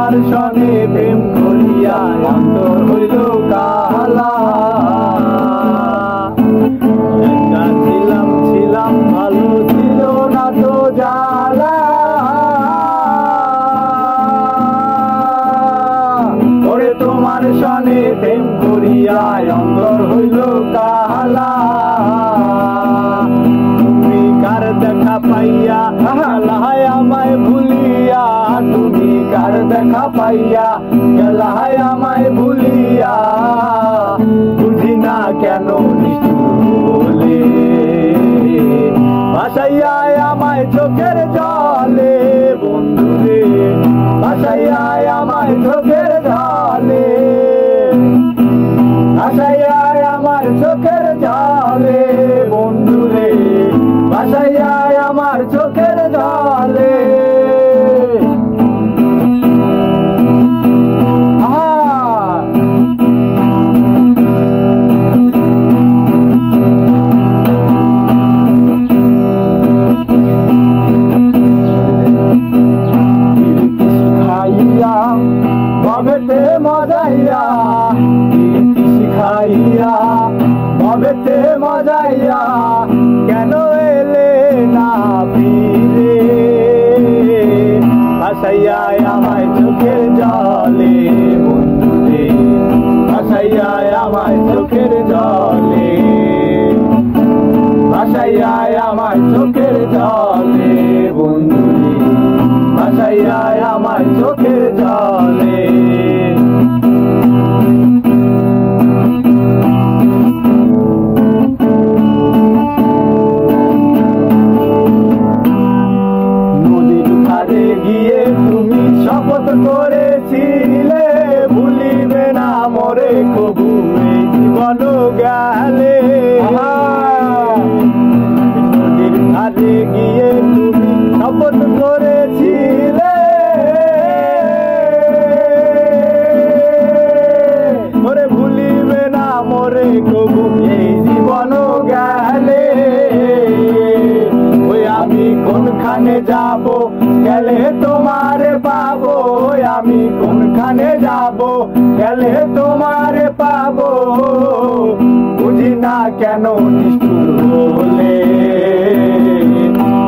তোমার সনে প্রেম করিয়া অন্তর হইল কালা। ছিলাম ছিলাম ভালো ছিল না তো জ্বালা। ওরে তোমার সনে প্রেম করিয়া অন্তর হইল কালা। তুমি কার দেখা পাইয়া গেলায় আমায় ভুলিয়া, তুমি কার দেখা পাইয়া গেলায় আমায় ভুলিয়া। বুঝি না কেন নিষ্ঠুরে ভাসাইয়া আমায় চোখের জলে, বন্ধুরে ভাসাইয়া আমায় চোখের জলে, ভাসাইয়া আমার চোখের জলে, বন্ধুরে ভাসাইয়া আমার চোখের জলে। ববেতে মজাইয়া শিখাইয়া, ববেতে মজাইয়া কেন এলে না ফিরে। ভাসাইয়া আমায় চোখের জলে, বন্ধুরে ভাসাইয়া আমায় চোখের জলে, ভাসাইয়া আমায় চোখের জলে, বন্ধুরে ভাসাইয়া আমায় চোখের জলে। নদীর ধারে গিয়ে তুমি শপথ করেছিলে, ভুলিবে না মোরে কবু এই জীবন গেলে। নদীর ধারে গিয়ে তুমি শপথ করেছিলে, মোরে ভুলিবে না মোরে কবু এই জীবন গেলে। ওই আমি কোনখানে যাব গেলে তোমারে পাবো, আমি কোনখানে যাব গেলে তোমারে পাবো। বুঝি না কেন নিষ্ঠুর বলে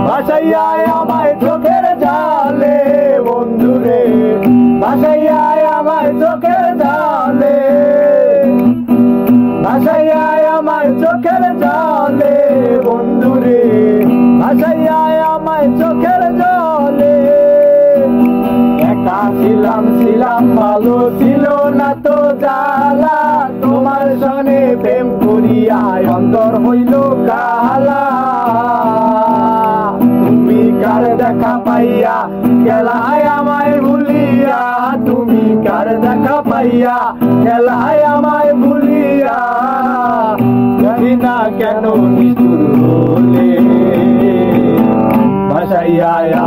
ভাসাইয়া আমায় চোখের জলে, বন্ধুরে ভাসাইয়া আমায় চোখের জলে, ভাসাইয়া আমায় চোখের জলে, বন্ধুরে ভাসাইয়া আমায় চোখের জলে। একা ছিলাম ছিলাম ভালো ছিল না তো জ্বালা, তোমার সনে প্রেম করিয়া অন্তর হইল কালা। তুমি কার দেখা পাইয়া গেলায় আমায় ভুলিয়া, তুমি কার দেখা পাইয়া গেলায় আমায় ভুলিয়া। জানি না কেন নিষ্ঠুর হলে ভাসাইয়া